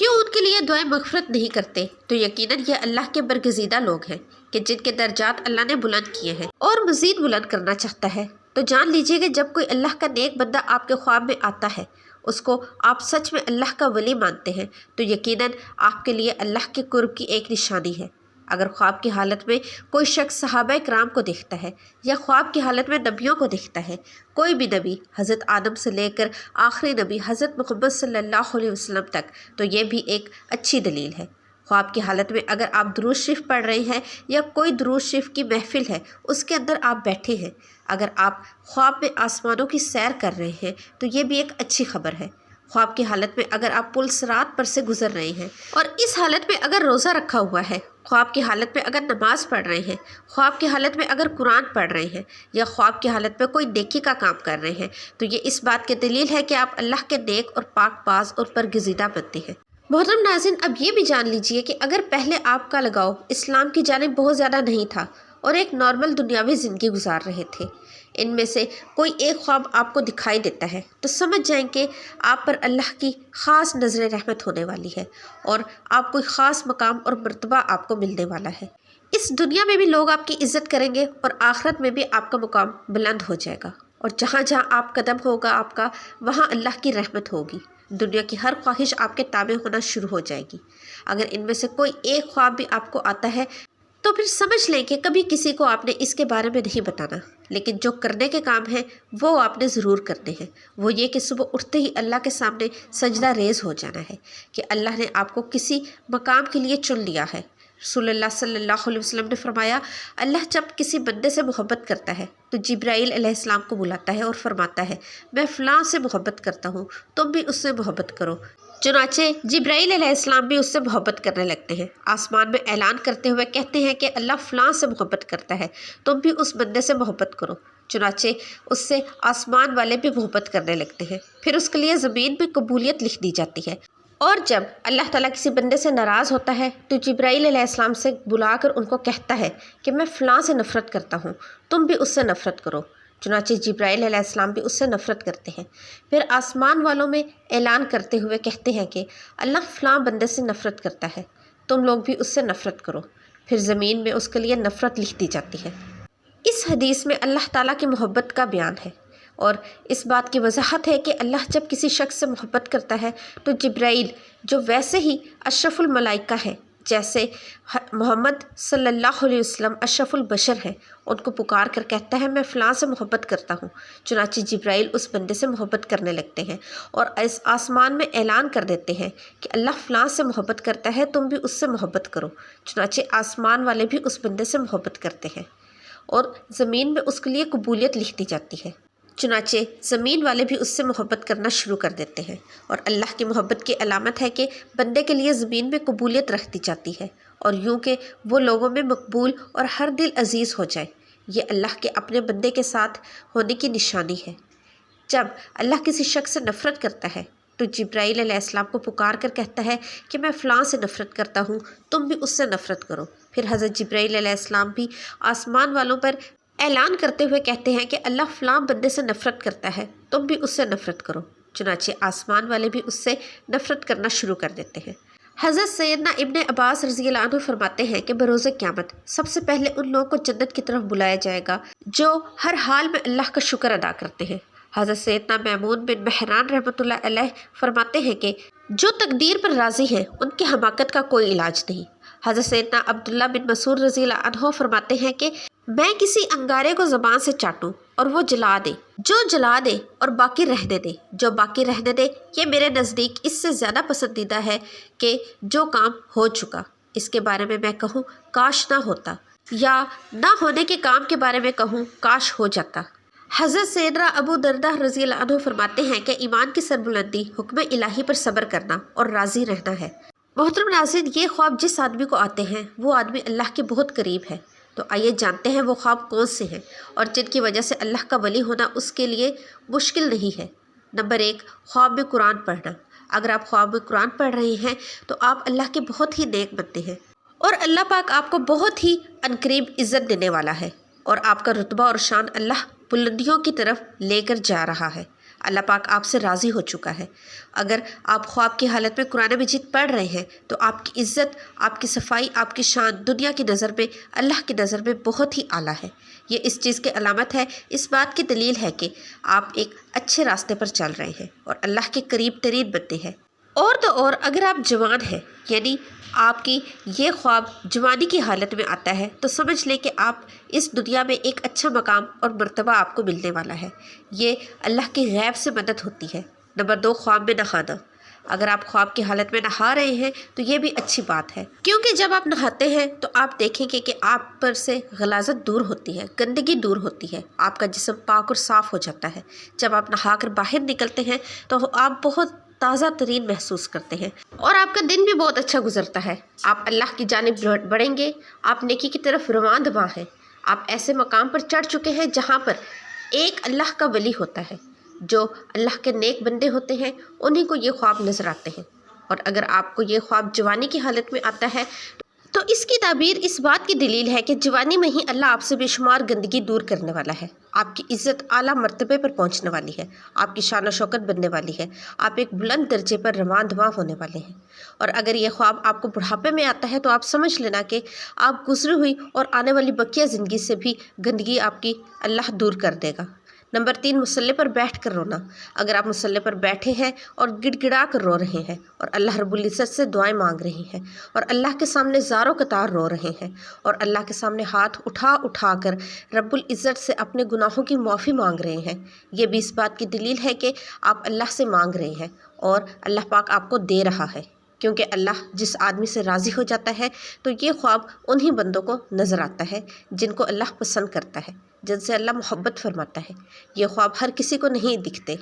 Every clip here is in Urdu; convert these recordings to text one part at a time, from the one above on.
کیوں ان کے لیے دعائیں مغفرت نہیں کرتے؟ تو یقیناً یہ اللہ کے برگزیدہ لوگ ہیں کہ جن کے درجات اللہ نے بلند کیے ہیں اور مزید بلند کرنا چاہتا ہے۔ تو جان لیجیے کہ جب کوئی اللہ کا نیک بندہ آپ کے خواب میں آتا ہے، اس کو آپ سچ میں اللہ کا ولی مانتے ہیں، تو یقیناً آپ کے لیے اللہ کے قرب کی ایک نشانی ہے۔ اگر خواب کی حالت میں کوئی شخص صحابہ کرام کو دیکھتا ہے یا خواب کی حالت میں نبیوں کو دیکھتا ہے، کوئی بھی نبی حضرت آدم سے لے کر آخری نبی حضرت محمد صلی اللہ علیہ وسلم تک، تو یہ بھی ایک اچھی دلیل ہے۔ خواب کی حالت میں اگر آپ درود شریف پڑھ رہے ہیں یا کوئی درود شریف کی محفل ہے اس کے اندر آپ بیٹھے ہیں، اگر آپ خواب میں آسمانوں کی سیر کر رہے ہیں تو یہ بھی ایک اچھی خبر ہے۔ خواب کی حالت میں اگر آپ پل صراط پر سے گزر رہے ہیں اور اس حالت میں اگر روزہ رکھا ہوا ہے، خواب کی حالت میں اگر نماز پڑھ رہے ہیں، خواب کی حالت میں اگر قرآن پڑھ رہے ہیں یا خواب کی حالت میں کوئی نیکی کا کام کر رہے ہیں، تو یہ اس بات کی دلیل ہے کہ آپ اللہ کے نیک اور پاک باز اور برگزیدہ بندے ہیں۔ محترم ناظرین، اب یہ بھی جان لیجئے کہ اگر پہلے آپ کا لگاؤ اسلام کی جانب بہت زیادہ نہیں تھا اور ایک نارمل دنیاوی زندگی گزار رہے تھے، ان میں سے کوئی ایک خواب آپ کو دکھائی دیتا ہے، تو سمجھ جائیں کہ آپ پر اللہ کی خاص نظر رحمت ہونے والی ہے اور آپ کوئی خاص مقام اور مرتبہ آپ کو ملنے والا ہے۔ اس دنیا میں بھی لوگ آپ کی عزت کریں گے اور آخرت میں بھی آپ کا مقام بلند ہو جائے گا، اور جہاں جہاں آپ قدم ہوگا آپ کا، وہاں اللہ کی رحمت ہوگی۔ دنیا کی ہر خواہش آپ کے تابع ہونا شروع ہو جائے گی۔ اگر ان میں سے کوئی ایک خواب بھی آپ کو آتا ہے تو پھر سمجھ لیں کہ کبھی کسی کو آپ نے اس کے بارے میں نہیں بتانا، لیکن جو کرنے کے کام ہیں وہ آپ نے ضرور کرنے ہیں۔ وہ یہ کہ صبح اٹھتے ہی اللہ کے سامنے سجدہ ریز ہو جانا ہے کہ اللہ نے آپ کو کسی مقام کے لیے چن لیا ہے۔ رسول اللہ صلی اللہ علیہ وسلم نے فرمایا، اللہ جب کسی بندے سے محبت کرتا ہے تو جبرائیل علیہ السلام کو بلاتا ہے اور فرماتا ہے، میں فلاں سے محبت کرتا ہوں، تم بھی اس سے محبت کرو۔ چنانچہ جبرائیل علیہ السلام بھی اس سے محبت کرنے لگتے ہیں، آسمان میں اعلان کرتے ہوئے کہتے ہیں کہ اللہ فلاں سے محبت کرتا ہے، تم بھی اس بندے سے محبت کرو۔ چنانچہ اس سے آسمان والے بھی محبت کرنے لگتے ہیں، پھر اس کے لیے زمین پہ قبولیت لکھ دی جاتی ہے۔ اور جب اللہ تعالیٰ کسی بندے سے ناراض ہوتا ہے تو جبرائیل علیہ السلام سے بلا کر ان کو کہتا ہے کہ میں فلاں سے نفرت کرتا ہوں، تم بھی اس سے نفرت کرو۔ چنانچہ جبرائیل علیہ السلام بھی اس سے نفرت کرتے ہیں، پھر آسمان والوں میں اعلان کرتے ہوئے کہتے ہیں کہ اللہ فلاں بندے سے نفرت کرتا ہے، تم لوگ بھی اس سے نفرت کرو، پھر زمین میں اس کے لیے نفرت لکھ دی جاتی ہے۔ اس حدیث میں اللہ تعالیٰ کی محبت کا بیان ہے اور اس بات کی وضاحت ہے کہ اللہ جب کسی شخص سے محبت کرتا ہے تو جبرائیل جو ویسے ہی اشرف الملائکہ ہے، جیسے محمد صلی اللہ علیہ وسلم اشرف البشر ہے، ان کو پکار کر کہتا ہے میں فلاں سے محبت کرتا ہوں۔ چنانچہ جبرائیل اس بندے سے محبت کرنے لگتے ہیں اور اس آسمان میں اعلان کر دیتے ہیں کہ اللہ فلاں سے محبت کرتا ہے، تم بھی اس سے محبت کرو۔ چنانچہ آسمان والے بھی اس بندے سے محبت کرتے ہیں اور زمین میں اس کے لیے قبولیت لکھ دی جاتی ہے۔ چنانچہ زمین والے بھی اس سے محبت کرنا شروع کر دیتے ہیں، اور اللہ کی محبت کی علامت ہے کہ بندے کے لیے زمین میں قبولیت رکھ دی جاتی ہے اور یوں کہ وہ لوگوں میں مقبول اور ہر دل عزیز ہو جائے۔ یہ اللہ کے اپنے بندے کے ساتھ ہونے کی نشانی ہے۔ جب اللہ کسی شخص سے نفرت کرتا ہے تو جبرائیل علیہ السلام کو پکار کر کہتا ہے کہ میں فلاں سے نفرت کرتا ہوں، تم بھی اس سے نفرت کرو۔ پھر حضرت جبرائیل علیہ السلام بھی آسمان والوں پر اعلان کرتے ہوئے کہتے ہیں کہ اللہ فلاں بندے سے نفرت کرتا ہے، تم بھی اس سے نفرت کرو۔ چنانچہ آسمان والے بھی اس سے نفرت کرنا شروع کر دیتے ہیں۔ حضرت سیدنا ابن عباس رضی اللہ عنہ فرماتے ہیں کہ بروز قیامت سب سے پہلے ان لوگوں کو جنت کی طرف بلایا جائے گا جو ہر حال میں اللہ کا شکر ادا کرتے ہیں۔ حضرت سیدنا میمون بن مہران رحمۃ اللہ علیہ فرماتے ہیں کہ جو تقدیر پر راضی ہیں ان کی حماقت کا کوئی علاج نہیں۔ حضرت سیدنا عبداللہ بن مسعود رضی اللہ عنہ فرماتے ہیں کہ میں کسی انگارے کو زبان سے چاٹوں اور وہ جلا دے، جو جلا دے اور باقی رہنے دے، جو باقی رہنے دے، یہ میرے نزدیک اس سے زیادہ پسندیدہ ہے کہ جو کام ہو چکا اس کے بارے میں میں کہوں کاش نہ ہوتا، یا نہ ہونے کے کام کے بارے میں کہوں کاش ہو جاتا۔ حضرت سیدنا ابو دردہ رضی اللہ عنہ فرماتے ہیں کہ ایمان کی سربلندی حکم الہی پر صبر کرنا اور راضی رہنا ہے۔ محترم ناظرین، یہ خواب جس آدمی کو آتے ہیں وہ آدمی اللہ کے بہت قریب ہے۔ تو آئیے جانتے ہیں وہ خواب کون سے ہیں اور جن کی وجہ سے اللہ کا ولی ہونا اس کے لیے مشکل نہیں ہے۔ نمبر 1، خواب میں قرآن پڑھنا۔ اگر آپ خواب میں قرآن پڑھ رہے ہیں تو آپ اللہ کے بہت ہی نیک بندے ہیں اور اللہ پاک آپ کو بہت ہی عنقریب عزت دینے والا ہے اور آپ کا رتبہ اور شان اللہ بلندیوں کی طرف لے کر جا رہا ہے۔ اللہ پاک آپ سے راضی ہو چکا ہے۔ اگر آپ خواب کی حالت میں قرآن مجید پڑھ رہے ہیں تو آپ کی عزت، آپ کی صفائی، آپ کی شان دنیا کی نظر میں، اللہ کی نظر میں بہت ہی اعلیٰ ہے۔ یہ اس چیز کی علامت ہے، اس بات کی دلیل ہے کہ آپ ایک اچھے راستے پر چل رہے ہیں اور اللہ کے قریب ترین بندے ہیں۔ اور تو اور اگر آپ جوان ہیں، یعنی آپ کی یہ خواب جوانی کی حالت میں آتا ہے، تو سمجھ لیں کہ آپ اس دنیا میں ایک اچھا مقام اور مرتبہ آپ کو ملنے والا ہے۔ یہ اللہ کی غیب سے مدد ہوتی ہے۔ نمبر 2، خواب میں نہانا۔ اگر آپ خواب کی حالت میں نہا رہے ہیں تو یہ بھی اچھی بات ہے، کیونکہ جب آپ نہاتے ہیں تو آپ دیکھیں گے کہ آپ پر سے غلاظت دور ہوتی ہے، گندگی دور ہوتی ہے، آپ کا جسم پاک اور صاف ہو جاتا ہے۔ جب آپ نہا کر باہر نکلتے ہیں تو آپ بہت تازہ ترین محسوس کرتے ہیں اور آپ کا دن بھی بہت اچھا گزرتا ہے۔ آپ اللہ کی جانب بڑھیں گے، آپ نیکی کی طرف رواں دواں ہیں۔ آپ ایسے مقام پر چڑھ چکے ہیں جہاں پر ایک اللہ کا ولی ہوتا ہے، جو اللہ کے نیک بندے ہوتے ہیں، انہیں کو یہ خواب نظر آتے ہیں۔ اور اگر آپ کو یہ خواب جوانی کی حالت میں آتا ہے تو اس کی تعبیر اس بات کی دلیل ہے کہ جوانی میں ہی اللہ آپ سے بے شمار گندگی دور کرنے والا ہے، آپ کی عزت اعلیٰ مرتبے پر پہنچنے والی ہے، آپ کی شان و شوکت بننے والی ہے، آپ ایک بلند درجے پر رواں دواں ہونے والے ہیں۔ اور اگر یہ خواب آپ کو بڑھاپے میں آتا ہے تو آپ سمجھ لینا کہ آپ گزری ہوئی اور آنے والی بقیہ زندگی سے بھی گندگی آپ کی اللہ دور کر دے گا۔ نمبر 3، مصلے پر بیٹھ کر رونا۔ اگر آپ مصلے پر بیٹھے ہیں اور گڑ گڑا کر رو رہے ہیں اور اللہ رب العزت سے دعائیں مانگ رہے ہیں اور اللہ کے سامنے زاروں قطار رو رہے ہیں اور اللہ کے سامنے ہاتھ اٹھا اٹھا کر رب العزت سے اپنے گناہوں کی معافی مانگ رہے ہیں، یہ بھی اس بات کی دلیل ہے کہ آپ اللہ سے مانگ رہے ہیں اور اللہ پاک آپ کو دے رہا ہے، کیونکہ اللہ جس آدمی سے راضی ہو جاتا ہے تو یہ خواب انہی بندوں کو نظر آتا ہے جن کو اللہ پسند کرتا ہے، جن سے اللہ محبت فرماتا ہے۔ یہ خواب ہر کسی کو نہیں دکھتے،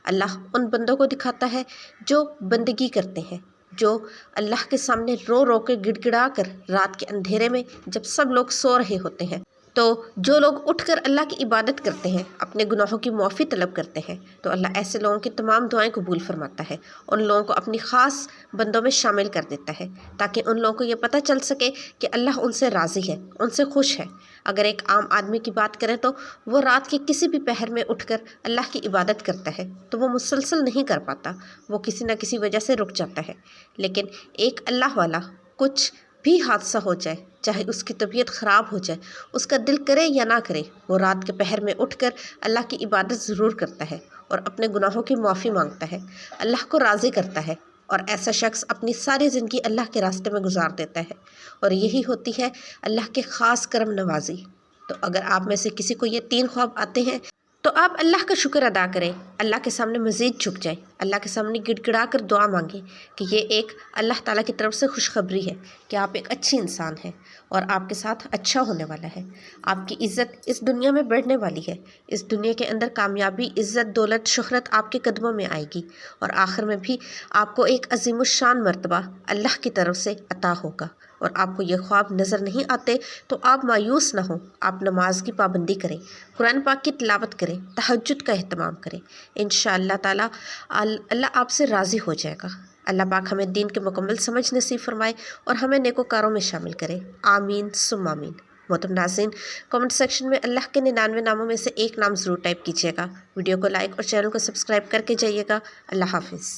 اللہ ان بندوں کو دکھاتا ہے جو بندگی کرتے ہیں، جو اللہ کے سامنے رو رو کے گڑ گڑا کر رات کے اندھیرے میں جب سب لوگ سو رہے ہوتے ہیں تو جو لوگ اٹھ کر اللہ کی عبادت کرتے ہیں، اپنے گناہوں کی معافی طلب کرتے ہیں، تو اللہ ایسے لوگوں کی تمام دعائیں قبول فرماتا ہے، ان لوگوں کو اپنی خاص بندوں میں شامل کر دیتا ہے تاکہ ان لوگوں کو یہ پتہ چل سکے کہ اللہ ان سے راضی ہے، ان سے خوش ہے۔ اگر ایک عام آدمی کی بات کریں تو وہ رات کے کسی بھی پہر میں اٹھ کر اللہ کی عبادت کرتا ہے تو وہ مسلسل نہیں کر پاتا، وہ کسی نہ کسی وجہ سے رک جاتا ہے، لیکن ایک اللہ والا کچھ بھی حادثہ ہو جائے، چاہے اس کی طبیعت خراب ہو جائے، اس کا دل کرے یا نہ کرے، وہ رات کے پہر میں اٹھ کر اللہ کی عبادت ضرور کرتا ہے اور اپنے گناہوں کی معافی مانگتا ہے، اللہ کو راضی کرتا ہے، اور ایسا شخص اپنی ساری زندگی اللہ کے راستے میں گزار دیتا ہے، اور یہی ہوتی ہے اللہ کے خاص کرم نوازی۔ تو اگر آپ میں سے کسی کو یہ 3 خواب آتے ہیں تو آپ اللہ کا شکر ادا کریں، اللہ کے سامنے مزید جھک جائیں، اللہ کے سامنے گڑ گڑا کر دعا مانگیں کہ یہ ایک اللہ تعالیٰ کی طرف سے خوشخبری ہے کہ آپ ایک اچھی انسان ہیں اور آپ کے ساتھ اچھا ہونے والا ہے، آپ کی عزت اس دنیا میں بڑھنے والی ہے، اس دنیا کے اندر کامیابی، عزت، دولت، شہرت آپ کے قدموں میں آئے گی، اور آخر میں بھی آپ کو ایک عظیم الشان مرتبہ اللہ کی طرف سے عطا ہوگا۔ اور آپ کو یہ خواب نظر نہیں آتے تو آپ مایوس نہ ہوں، آپ نماز کی پابندی کریں، قرآن پاک کی تلاوت کریں، تہجد کا اہتمام کریں، انشاءاللہ تعالیٰ اللہ آپ سے راضی ہو جائے گا۔ اللہ پاک ہمیں دین کے مکمل سمجھ نصیب فرمائے اور ہمیں نیکوکاروں میں شامل کرے، آمین ثم آمین۔ محترم ناظرین، کمنٹ سیکشن میں اللہ کے 99 ناموں میں سے ایک نام ضرور ٹائپ کیجیے گا، ویڈیو کو لائک اور چینل کو سبسکرائب کر کے جائیے گا۔ اللہ حافظ۔